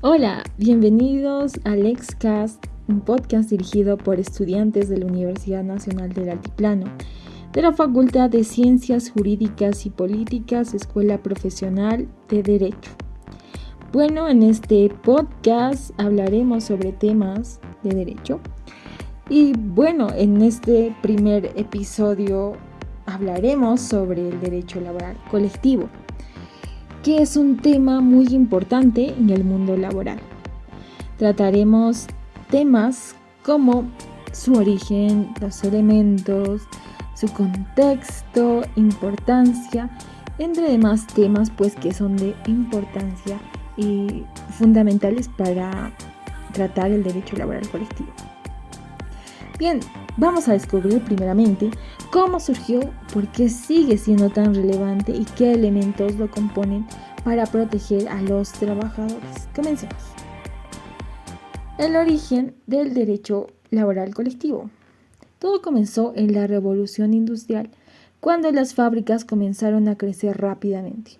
Hola, bienvenidos al Excast, un podcast dirigido por estudiantes de la Universidad Nacional del Altiplano, de la Facultad de Ciencias Jurídicas y Políticas, Escuela Profesional de Derecho. Bueno, en este podcast hablaremos sobre temas de derecho. Y bueno, en este primer episodio hablaremos sobre el derecho laboral colectivo, que es un tema muy importante en el mundo laboral. Trataremos temas como su origen, los elementos, su contexto, importancia, entre demás temas pues que son de importancia y fundamentales para tratar el derecho laboral colectivo. Bien, vamos a descubrir primeramente cómo surgió, por qué sigue siendo tan relevante y qué elementos lo componen para proteger a los trabajadores. Comencemos. El origen del derecho laboral colectivo. Todo comenzó en la Revolución Industrial, cuando las fábricas comenzaron a crecer rápidamente,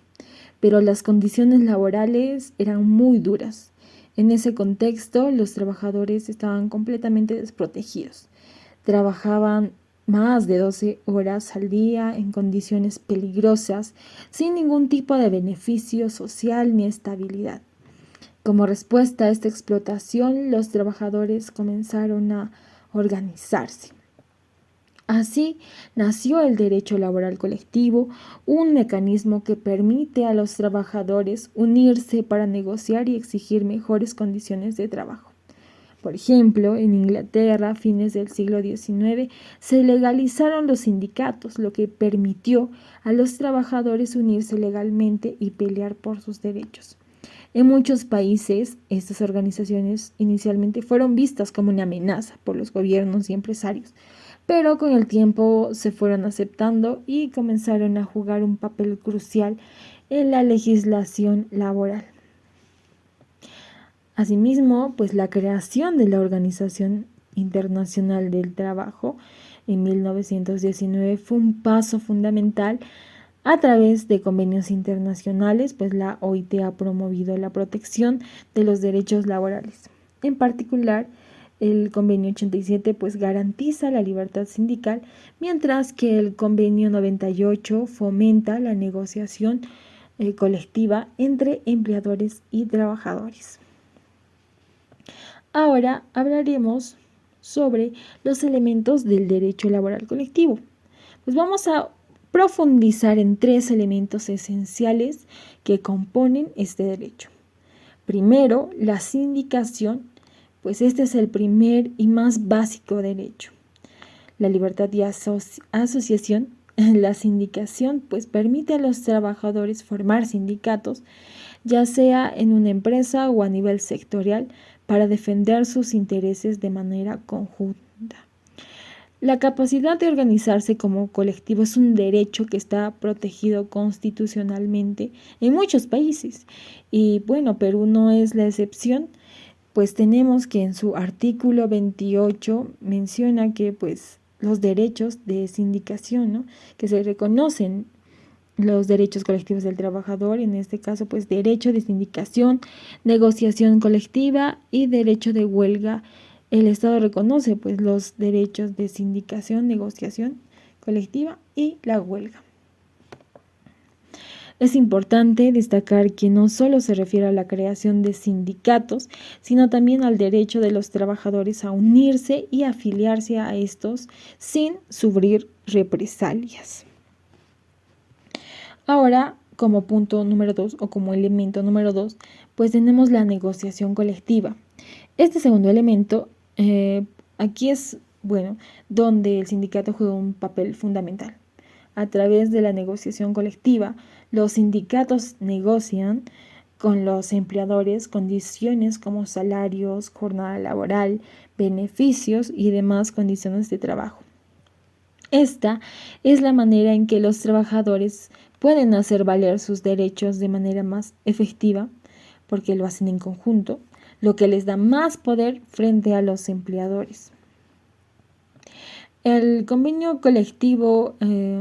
pero las condiciones laborales eran muy duras. En ese contexto, los trabajadores estaban completamente desprotegidos. Trabajaban más de 12 horas al día en condiciones peligrosas, sin ningún tipo de beneficio social ni estabilidad. Como respuesta a esta explotación, los trabajadores comenzaron a organizarse. Así nació el derecho laboral colectivo, un mecanismo que permite a los trabajadores unirse para negociar y exigir mejores condiciones de trabajo. Por ejemplo, en Inglaterra, a fines del siglo XIX, se legalizaron los sindicatos, lo que permitió a los trabajadores unirse legalmente y pelear por sus derechos. En muchos países, estas organizaciones inicialmente fueron vistas como una amenaza por los gobiernos y empresarios, pero con el tiempo se fueron aceptando y comenzaron a jugar un papel crucial en la legislación laboral. Asimismo, pues la creación de la Organización Internacional del Trabajo en 1919 fue un paso fundamental. A través de convenios internacionales, pues la OIT ha promovido la protección de los derechos laborales. En particular, el convenio 87 pues garantiza la libertad sindical, mientras que el convenio 98 fomenta la negociación colectiva entre empleadores y trabajadores. Ahora hablaremos sobre los elementos del derecho laboral colectivo. Pues vamos a profundizar en 3 elementos esenciales que componen este derecho. Primero, la sindicación, pues este es el primer y más básico derecho. La libertad de asociación, la sindicación, pues permite a los trabajadores formar sindicatos, ya sea en una empresa o a nivel sectorial, para defender sus intereses de manera conjunta. La capacidad de organizarse como colectivo es un derecho que está protegido constitucionalmente en muchos países. Y bueno, Perú no es la excepción, pues tenemos que en su artículo 28 menciona que pues los derechos de sindicación, ¿no?, que se reconocen los derechos colectivos del trabajador, en este caso pues derecho de sindicación, negociación colectiva y derecho de huelga. El Estado reconoce pues los derechos de sindicación, negociación colectiva y la huelga. Es importante destacar que no solo se refiere a la creación de sindicatos, sino también al derecho de los trabajadores a unirse y afiliarse a estos sin sufrir represalias. Ahora, como punto número 2 o como elemento número 2, pues tenemos la negociación colectiva. Este segundo elemento, aquí es, donde el sindicato juega un papel fundamental. A través de la negociación colectiva, los sindicatos negocian con los empleadores condiciones como salarios, jornada laboral, beneficios y demás condiciones de trabajo. Esta es la manera en que los trabajadores pueden hacer valer sus derechos de manera más efectiva, porque lo hacen en conjunto, lo que les da más poder frente a los empleadores. El convenio colectivo,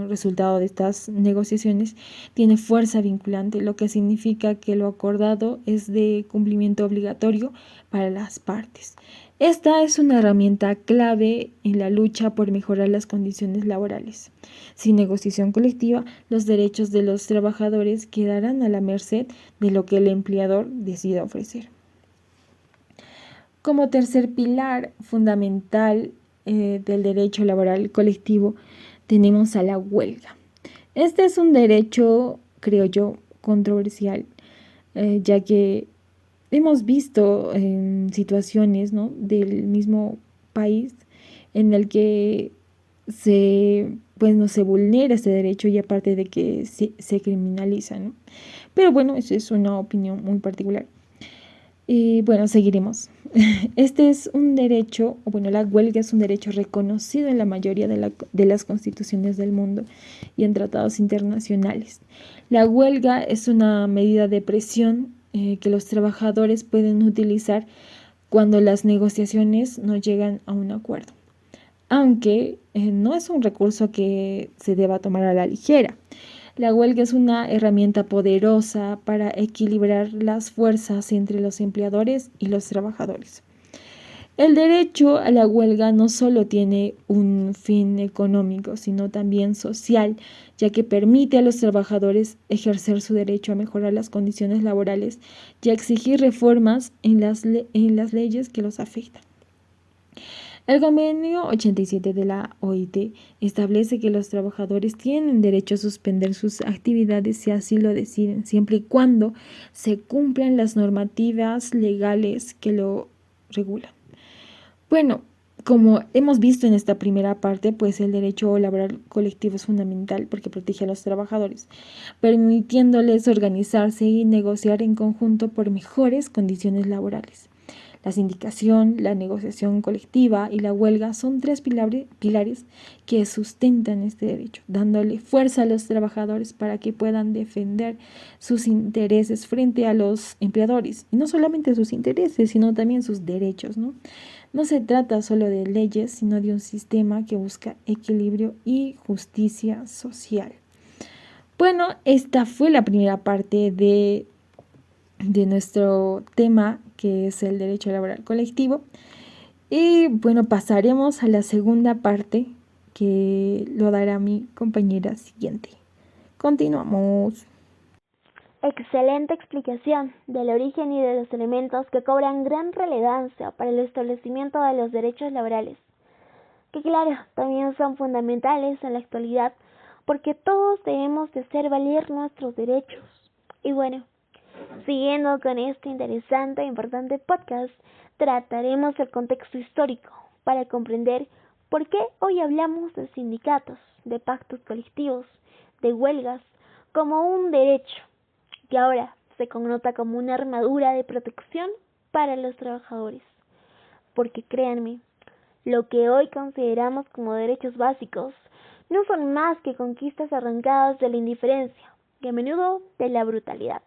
resultado de estas negociaciones, tiene fuerza vinculante, lo que significa que lo acordado es de cumplimiento obligatorio para las partes. Esta es una herramienta clave en la lucha por mejorar las condiciones laborales. Sin negociación colectiva, los derechos de los trabajadores quedarán a la merced de lo que el empleador decida ofrecer. Como tercer pilar fundamental del derecho laboral colectivo, tenemos a la huelga. Este es un derecho, creo yo, controversial, ya que hemos visto situaciones, ¿no?, del mismo país en el que no se vulnera este derecho y aparte de que se criminaliza, ¿no? Pero bueno, eso es una opinión muy particular. Y bueno, seguiremos. Este es un derecho, la huelga es un derecho reconocido en la mayoría de las constituciones del mundo y en tratados internacionales. La huelga es una medida de presión que los trabajadores pueden utilizar cuando las negociaciones no llegan a un acuerdo, aunque no es un recurso que se deba tomar a la ligera. La huelga es una herramienta poderosa para equilibrar las fuerzas entre los empleadores y los trabajadores. El derecho a la huelga no solo tiene un fin económico, sino también social, ya que permite a los trabajadores ejercer su derecho a mejorar las condiciones laborales y a exigir reformas en las leyes que los afectan. El convenio 87 de la OIT establece que los trabajadores tienen derecho a suspender sus actividades si así lo deciden, siempre y cuando se cumplan las normativas legales que lo regulan. Bueno, como hemos visto en esta primera parte, pues el derecho laboral colectivo es fundamental porque protege a los trabajadores, permitiéndoles organizarse y negociar en conjunto por mejores condiciones laborales. La sindicación, la negociación colectiva y la huelga son tres pilares que sustentan este derecho, dándole fuerza a los trabajadores para que puedan defender sus intereses frente a los empleadores. Y no solamente sus intereses, sino también sus derechos, ¿no? No se trata solo de leyes, sino de un sistema que busca equilibrio y justicia social. Bueno, esta fue la primera parte de nuestro tema, que es el derecho laboral colectivo. Y bueno, pasaremos a la segunda parte, que lo dará mi compañera siguiente. Continuamos. Excelente explicación del origen y de los elementos que cobran gran relevancia para el establecimiento de los derechos laborales, que claro, también son fundamentales en la actualidad, porque todos debemos de hacer valer nuestros derechos. Y bueno, siguiendo con este interesante e importante podcast, trataremos el contexto histórico para comprender por qué hoy hablamos de sindicatos, de pactos colectivos, de huelgas, como un derecho que ahora se connota como una armadura de protección para los trabajadores. Porque créanme, lo que hoy consideramos como derechos básicos no son más que conquistas arrancadas de la indiferencia y a menudo de la brutalidad.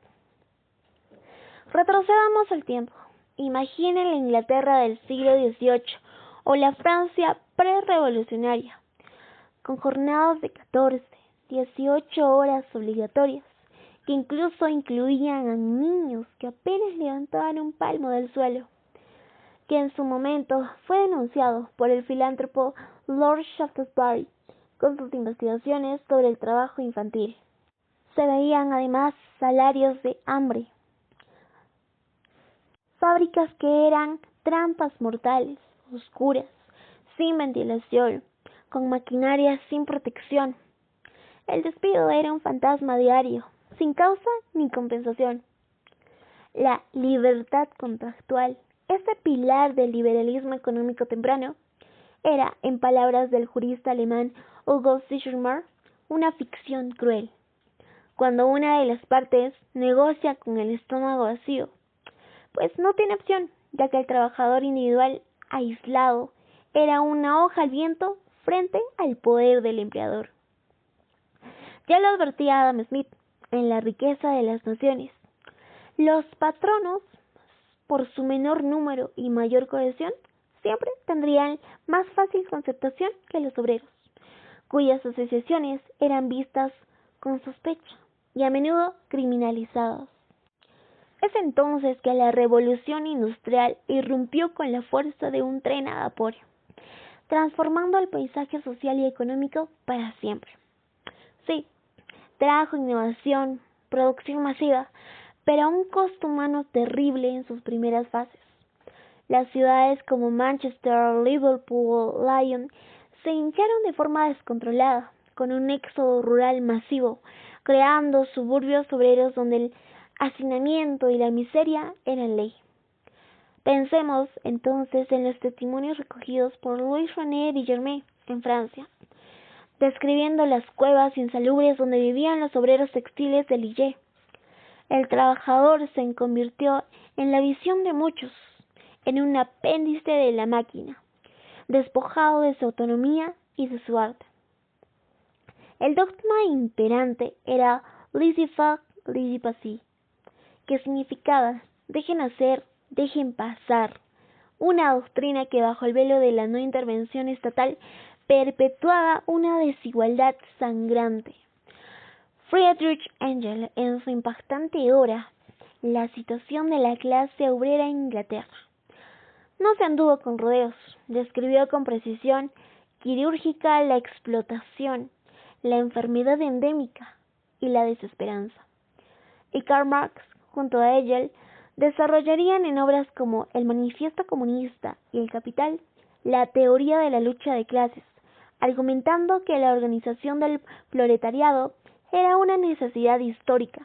Retrocedamos el tiempo. Imaginen la Inglaterra del siglo XVIII o la Francia pre-revolucionaria, con jornadas de 14, 18 horas obligatorias, que incluso incluían a niños que apenas levantaban un palmo del suelo, que en su momento fue denunciado por el filántropo Lord Shaftesbury con sus investigaciones sobre el trabajo infantil. Se veían además salarios de hambre, fábricas que eran trampas mortales, oscuras, sin ventilación, con maquinaria sin protección. El despido era un fantasma diario, sin causa ni compensación. La libertad contractual, ese pilar del liberalismo económico temprano, era, en palabras del jurista alemán Hugo Sichermar, una ficción cruel. Cuando una de las partes negocia con el estómago vacío, pues no tiene opción, ya que el trabajador individual aislado era una hoja al viento frente al poder del empleador. Ya lo advertía Adam Smith en La riqueza de las naciones. Los patronos, por su menor número y mayor cohesión, siempre tendrían más fácil concertación que los obreros, cuyas asociaciones eran vistas con sospecha y a menudo criminalizadas. Es entonces que la revolución industrial irrumpió con la fuerza de un tren a vapor, transformando el paisaje social y económico para siempre. Sí, trajo innovación, producción masiva, pero a un costo humano terrible en sus primeras fases. Las ciudades como Manchester, Liverpool, Lyon se hincharon de forma descontrolada, con un éxodo rural masivo, creando suburbios obreros donde el hacinamiento y la miseria eran ley. Pensemos entonces en los testimonios recogidos por Louis René Villermé en Francia, describiendo las cuevas insalubres donde vivían los obreros textiles de Lille. El trabajador se convirtió en la visión de muchos, en un apéndice de la máquina, despojado de su autonomía y de su arte. El dogma imperante era laissez-faire, laissez-passer, que significaba dejen hacer, dejen pasar, una doctrina que bajo el velo de la no intervención estatal perpetuaba una desigualdad sangrante. Friedrich Engels, en su impactante obra La situación de la clase obrera en Inglaterra, no se anduvo con rodeos, describió con precisión quirúrgica la explotación, la enfermedad endémica y la desesperanza. Y Karl Marx, junto a Engels, desarrollarían en obras como El Manifiesto Comunista y El Capital la teoría de la lucha de clases, argumentando que la organización del proletariado era una necesidad histórica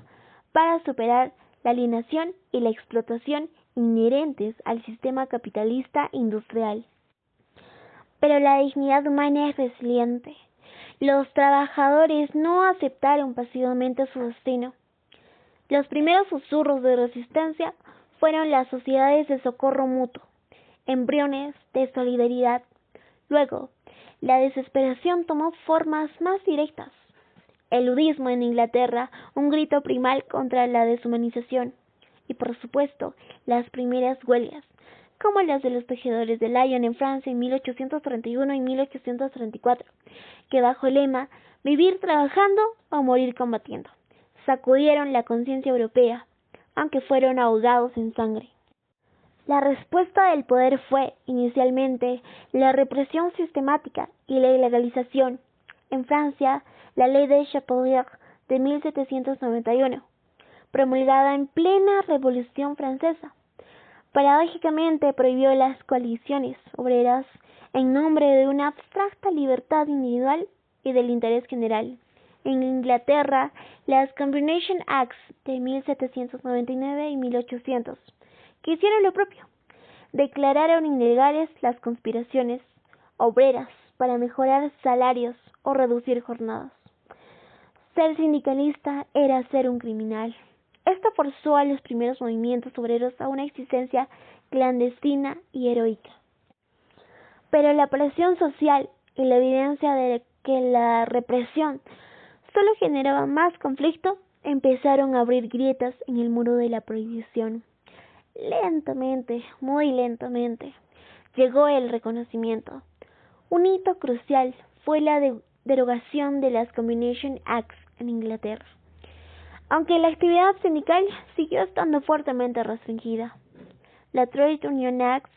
para superar la alienación y la explotación inherentes al sistema capitalista industrial. Pero la dignidad humana es resiliente. Los trabajadores no aceptaron pasivamente su destino. Los primeros susurros de resistencia fueron las sociedades de socorro mutuo, embriones de solidaridad. Luego, la desesperación tomó formas más directas. El ludismo en Inglaterra, un grito primal contra la deshumanización. Y por supuesto, las primeras huelgas, como las de los tejedores de Lyon en Francia en 1831 y 1834, que bajo el lema «Vivir trabajando o morir combatiendo», sacudieron la conciencia europea, aunque fueron ahogados en sangre. La respuesta del poder fue, inicialmente, la represión sistemática y la ilegalización. En Francia, la Ley de Chapelier de 1791, promulgada en plena Revolución Francesa, paradójicamente prohibió las coaliciones obreras en nombre de una abstracta libertad individual y del interés general. En Inglaterra, las Combination Acts de 1799 y 1800, que hicieron lo propio, declararon ilegales las conspiraciones obreras para mejorar salarios o reducir jornadas. Ser sindicalista era ser un criminal. Esto forzó a los primeros movimientos obreros a una existencia clandestina y heroica. Pero la presión social y la evidencia de que la represión solo generaba más conflicto empezaron a abrir grietas en el muro de la prohibición. Lentamente, muy lentamente, llegó el reconocimiento. Un hito crucial fue la derogación de las Combination Acts en Inglaterra, aunque la actividad sindical siguió estando fuertemente restringida. La Trade Union Act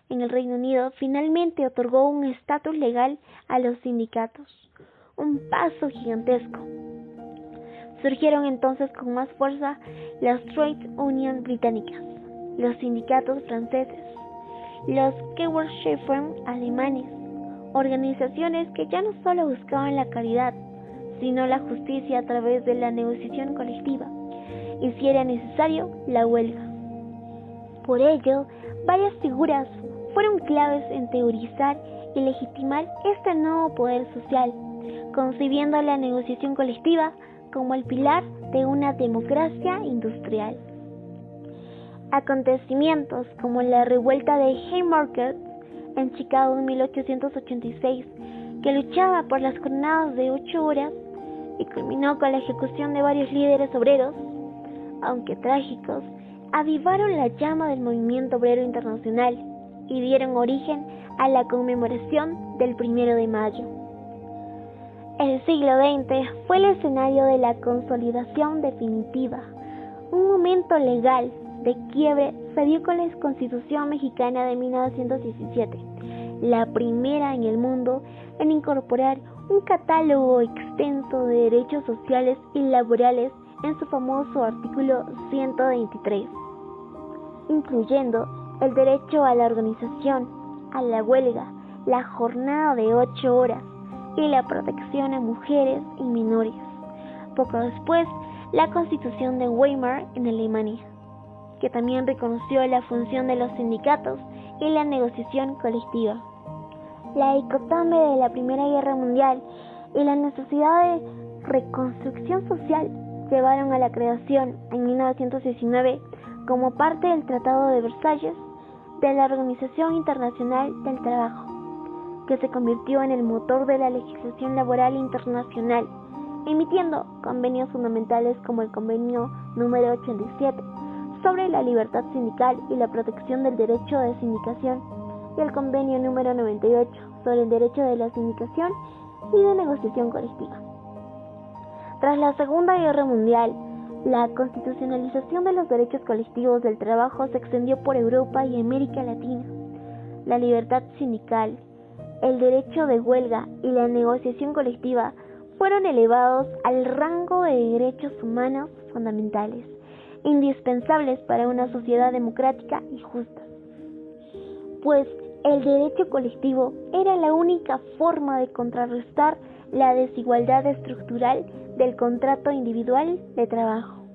en el Reino Unido finalmente otorgó un estatus legal a los sindicatos, un paso gigantesco. Surgieron entonces con más fuerza las Trade Union británicas, los sindicatos franceses, los Gewerkschaften alemanes, organizaciones que ya no solo buscaban la caridad, sino la justicia a través de la negociación colectiva, y si era necesario, la huelga. Por ello, varias figuras fueron claves en teorizar y legitimar este nuevo poder social, concibiendo la negociación colectiva como el pilar de una democracia industrial. Acontecimientos como la revuelta de Haymarket en Chicago en 1886, que luchaba por las jornadas de 8 horas y culminó con la ejecución de varios líderes obreros, aunque trágicos, avivaron la llama del movimiento obrero internacional. y dieron origen a la conmemoración del 1 de mayo. El siglo XX fue el escenario de la consolidación definitiva. Un momento legal de quiebre se dio con la Constitución Mexicana de 1917, la primera en el mundo en incorporar un catálogo extenso de derechos sociales y laborales en su famoso artículo 123, incluyendo el derecho a la organización, a la huelga, la jornada de 8 horas y la protección a mujeres y menores. Poco después, la Constitución de Weimar en Alemania, que también reconoció la función de los sindicatos y la negociación colectiva. La hecatombe de la Primera Guerra Mundial y la necesidad de reconstrucción social llevaron a la creación en 1919, como parte del Tratado de Versalles, de la Organización Internacional del Trabajo, que se convirtió en el motor de la legislación laboral internacional, emitiendo convenios fundamentales como el Convenio número 87 sobre la libertad sindical y la protección del derecho de sindicación, y el Convenio número 98 sobre el derecho de la sindicación y de negociación colectiva. Tras la Segunda Guerra Mundial, la constitucionalización de los derechos colectivos del trabajo se extendió por Europa y América Latina. La libertad sindical, el derecho de huelga y la negociación colectiva fueron elevados al rango de derechos humanos fundamentales, indispensables para una sociedad democrática y justa. Pues el derecho colectivo era la única forma de contrarrestar la desigualdad estructural del contrato individual de trabajo.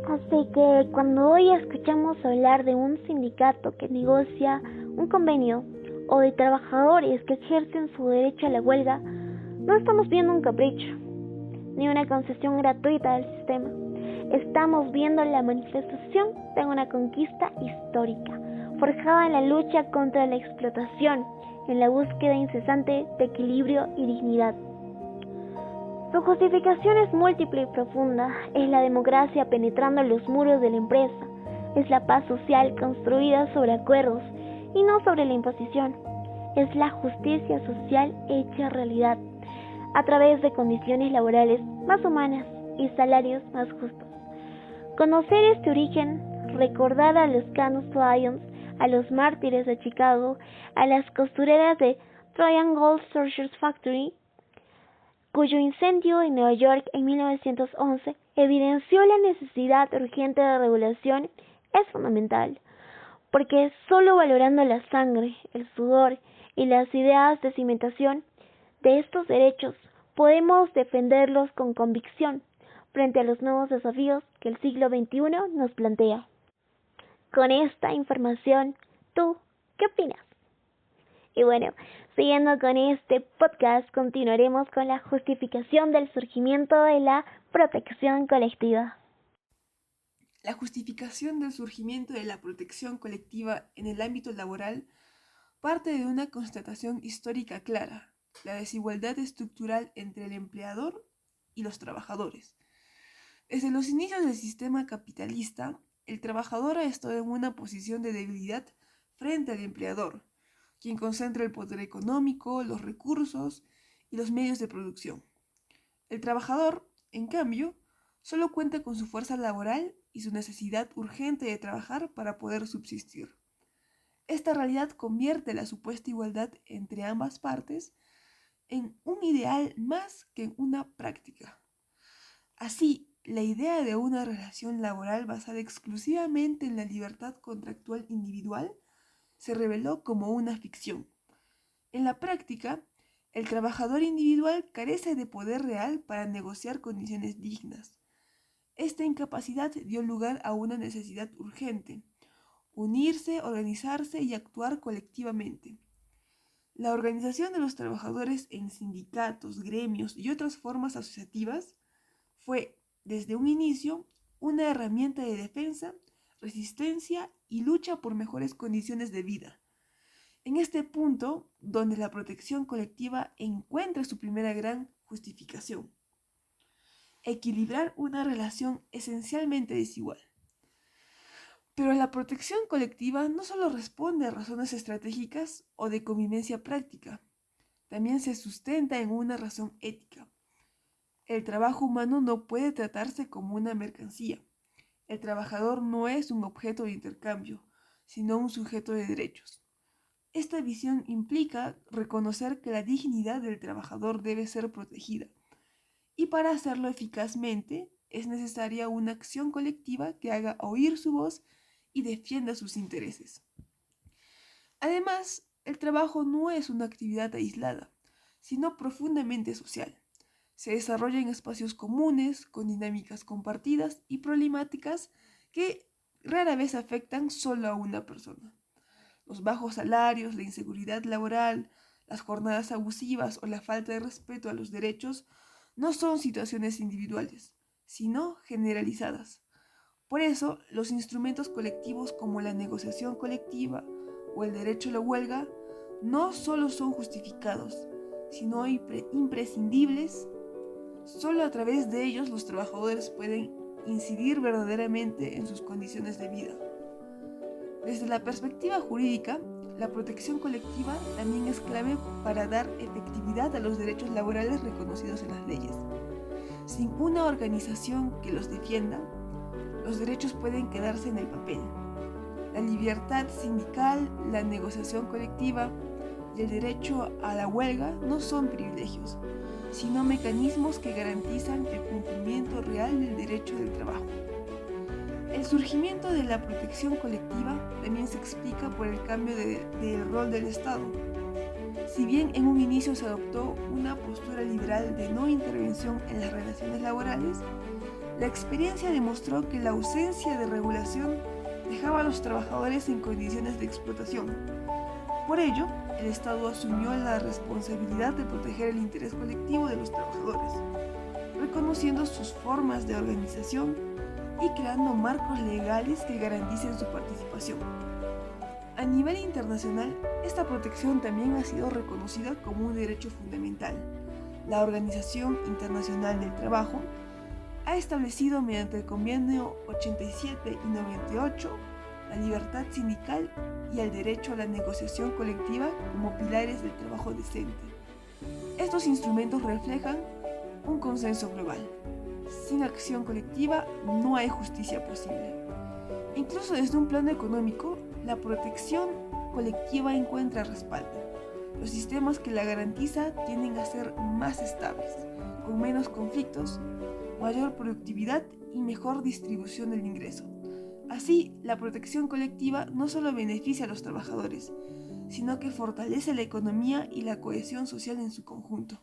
Así que cuando hoy escuchamos hablar de un sindicato que negocia un convenio o de trabajadores que ejercen su derecho a la huelga, no estamos viendo un capricho, ni una concesión gratuita del sistema. Estamos viendo la manifestación de una conquista histórica, forjada en la lucha contra la explotación, en la búsqueda incesante de equilibrio y dignidad. Su justificación es múltiple y profunda. Es la democracia penetrando los muros de la empresa. Es la paz social construida sobre acuerdos y no sobre la imposición. Es la justicia social hecha realidad a través de condiciones laborales más humanas y salarios más justos. Conocer este origen, recordar a los Canucks Lions, a los mártires de Chicago, a las costureras de Triangle Structures Factory, cuyo incendio en Nueva York en 1911 evidenció la necesidad urgente de regulación, es fundamental, porque solo valorando la sangre, el sudor y las ideas de cimentación de estos derechos podemos defenderlos con convicción frente a los nuevos desafíos que el siglo XXI nos plantea. Con esta información, ¿tú qué opinas? Y bueno, siguiendo con este podcast, continuaremos con la justificación del surgimiento de la protección colectiva. La justificación del surgimiento de la protección colectiva en el ámbito laboral parte de una constatación histórica clara: la desigualdad estructural entre el empleador y los trabajadores. Desde los inicios del sistema capitalista, el trabajador ha estado en una posición de debilidad frente al empleador, quien concentra el poder económico, los recursos y los medios de producción. El trabajador, en cambio, solo cuenta con su fuerza laboral y su necesidad urgente de trabajar para poder subsistir. Esta realidad convierte la supuesta igualdad entre ambas partes en un ideal más que en una práctica. Así, la idea de una relación laboral basada exclusivamente en la libertad contractual individual se reveló como una ficción. En la práctica, el trabajador individual carece de poder real para negociar condiciones dignas. Esta incapacidad dio lugar a una necesidad urgente: unirse, organizarse y actuar colectivamente. La organización de los trabajadores en sindicatos, gremios y otras formas asociativas fue, desde un inicio, una herramienta de defensa, resistencia y lucha por mejores condiciones de vida. En este punto, donde la protección colectiva encuentra su primera gran justificación: equilibrar una relación esencialmente desigual. Pero la protección colectiva no solo responde a razones estratégicas o de convivencia práctica, también se sustenta en una razón ética. El trabajo humano no puede tratarse como una mercancía. El trabajador no es un objeto de intercambio, sino un sujeto de derechos. Esta visión implica reconocer que la dignidad del trabajador debe ser protegida, y para hacerlo eficazmente es necesaria una acción colectiva que haga oír su voz y defienda sus intereses. Además, el trabajo no es una actividad aislada, sino profundamente social. Se desarrolla en espacios comunes, con dinámicas compartidas y problemáticas que rara vez afectan solo a una persona. Los bajos salarios, la inseguridad laboral, las jornadas abusivas o la falta de respeto a los derechos no son situaciones individuales, sino generalizadas. Por eso, los instrumentos colectivos como la negociación colectiva o el derecho a la huelga no solo son justificados, sino imprescindibles. Solo a través de ellos los trabajadores pueden incidir verdaderamente en sus condiciones de vida. Desde la perspectiva jurídica, la protección colectiva también es clave para dar efectividad a los derechos laborales reconocidos en las leyes. Sin una organización que los defienda, los derechos pueden quedarse en el papel. La libertad sindical, la negociación colectiva y el derecho a la huelga no son privilegios, sino mecanismos que garantizan el cumplimiento real del derecho del trabajo. El surgimiento de la protección colectiva también se explica por el cambio del rol del Estado. Si bien en un inicio se adoptó una postura liberal de no intervención en las relaciones laborales, la experiencia demostró que la ausencia de regulación dejaba a los trabajadores en condiciones de explotación. Por ello, el Estado asumió la responsabilidad de proteger el interés colectivo de los trabajadores, reconociendo sus formas de organización y creando marcos legales que garanticen su participación. A nivel internacional, esta protección también ha sido reconocida como un derecho fundamental. La Organización Internacional del Trabajo ha establecido mediante el Convenio 87 y 98 la libertad sindical y el derecho a la negociación colectiva como pilares del trabajo decente. Estos instrumentos reflejan un consenso global. Sin acción colectiva no hay justicia posible. Incluso desde un plano económico, la protección colectiva encuentra respaldo. Los sistemas que la garantiza tienden a ser más estables, con menos conflictos, mayor productividad y mejor distribución del ingreso. Así, la protección colectiva no solo beneficia a los trabajadores, sino que fortalece la economía y la cohesión social en su conjunto.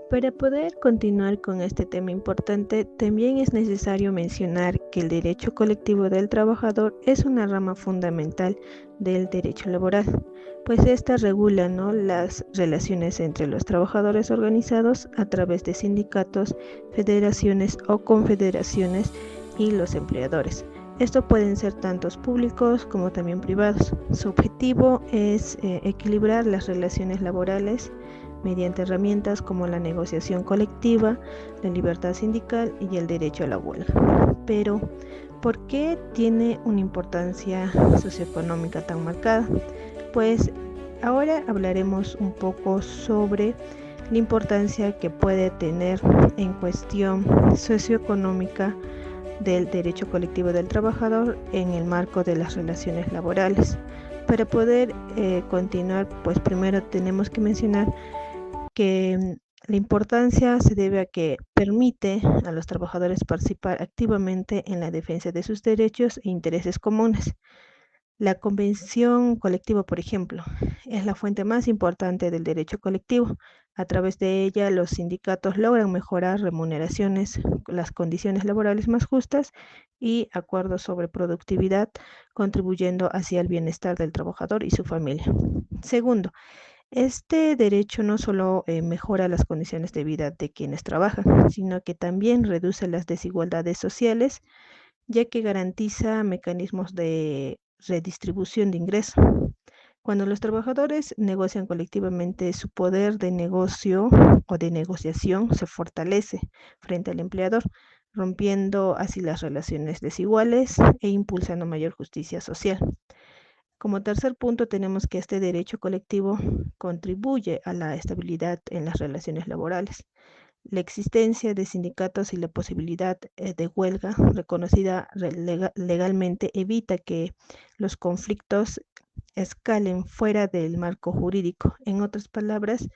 Para poder continuar con este tema importante, también es necesario mencionar que el derecho colectivo del trabajador es una rama fundamental del derecho laboral, pues ésta regula, las relaciones entre los trabajadores organizados a través de sindicatos, federaciones o confederaciones y los empleadores. Esto pueden ser tantos públicos como también privados. Su objetivo es equilibrar las relaciones laborales mediante herramientas como la negociación colectiva, la libertad sindical y el derecho a la huelga. Pero, ¿por qué tiene una importancia socioeconómica tan marcada? Pues ahora hablaremos un poco sobre la importancia que puede tener en cuestión socioeconómica del derecho colectivo del trabajador en el marco de las relaciones laborales. Para poder continuar, pues primero tenemos que mencionar que la importancia se debe a que permite a los trabajadores participar activamente en la defensa de sus derechos e intereses comunes. La convención colectiva, por ejemplo, es la fuente más importante del derecho colectivo. A través de ella, los sindicatos logran mejorar remuneraciones, las condiciones laborales más justas y acuerdos sobre productividad, contribuyendo hacia el bienestar del trabajador y su familia. Segundo, este derecho no solo mejora las condiciones de vida de quienes trabajan, sino que también reduce las desigualdades sociales, ya que garantiza mecanismos de redistribución de ingresos. Cuando los trabajadores negocian colectivamente, su poder de negocio o de negociación se fortalece frente al empleador, rompiendo así las relaciones desiguales e impulsando mayor justicia social. Como tercer punto, tenemos que este derecho colectivo contribuye a la estabilidad en las relaciones laborales. La existencia de sindicatos y la posibilidad de huelga reconocida legalmente evita que los conflictos escalen fuera del marco jurídico. En otras palabras,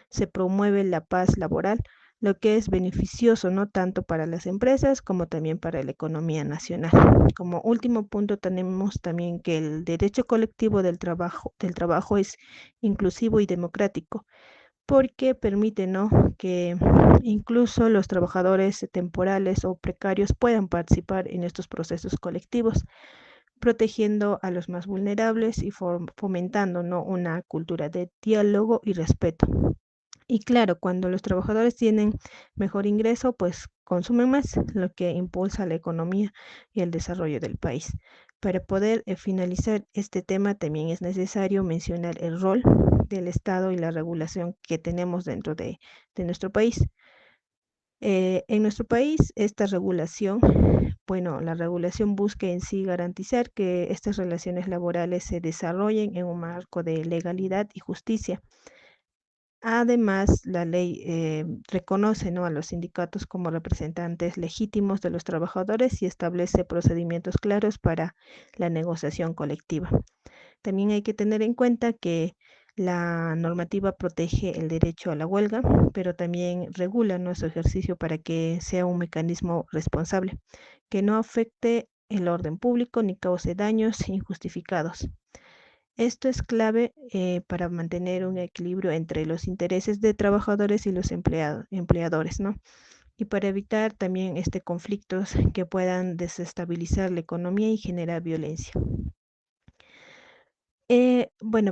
se promueve la paz laboral, lo que es beneficioso no tanto para las empresas como también para la economía nacional. Como último punto, tenemos también que el derecho colectivo del trabajo es inclusivo y democrático, porque permite, ¿no?, que incluso los trabajadores temporales o precarios puedan participar en estos procesos colectivos, protegiendo a los más vulnerables y fomentando, ¿no?, una cultura de diálogo y respeto. Y claro, cuando los trabajadores tienen mejor ingreso, pues consumen más, lo que impulsa la economía y el desarrollo del país. Para poder finalizar este tema, también es necesario mencionar el rol del Estado y la regulación que tenemos dentro de nuestro país. En nuestro país, esta regulación, la regulación busca en sí garantizar que estas relaciones laborales se desarrollen en un marco de legalidad y justicia. Además, la ley reconoce, ¿no?, a los sindicatos como representantes legítimos de los trabajadores y establece procedimientos claros para la negociación colectiva. También hay que tener en cuenta que la normativa protege el derecho a la huelga, pero también regula nuestro ejercicio para que sea un mecanismo responsable, que no afecte el orden público ni cause daños injustificados. Esto es clave para mantener un equilibrio entre los intereses de trabajadores y los empleadores, ¿no? Y para evitar también conflictos que puedan desestabilizar la economía y generar violencia.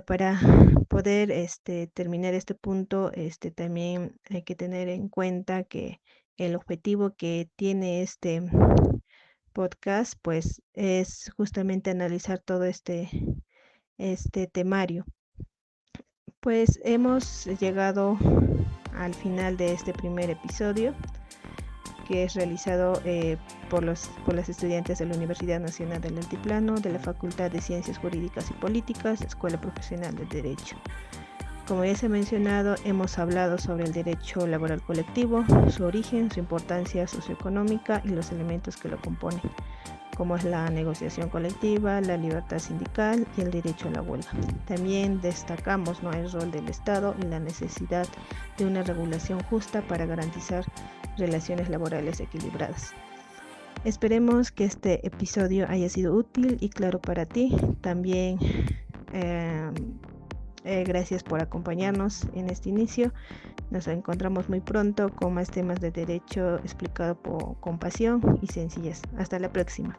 Para poder terminar este punto, también hay que tener en cuenta que el objetivo que tiene este podcast, pues, es justamente analizar todo este temario. Pues hemos llegado al final de este primer episodio, que es realizado por las estudiantes de la Universidad Nacional del Altiplano, de la Facultad de Ciencias Jurídicas y Políticas, Escuela Profesional de Derecho. Como ya se ha mencionado, hemos hablado sobre el derecho laboral colectivo, su origen, su importancia socioeconómica y los elementos que lo componen, como es la negociación colectiva, la libertad sindical y el derecho a la huelga. También destacamos, ¿no?, el rol del Estado y la necesidad de una regulación justa para garantizar relaciones laborales equilibradas. Esperemos que este episodio haya sido útil y claro para ti. También gracias por acompañarnos en este inicio. Nos encontramos muy pronto con más temas de derecho explicado con pasión y sencillez. Hasta la próxima.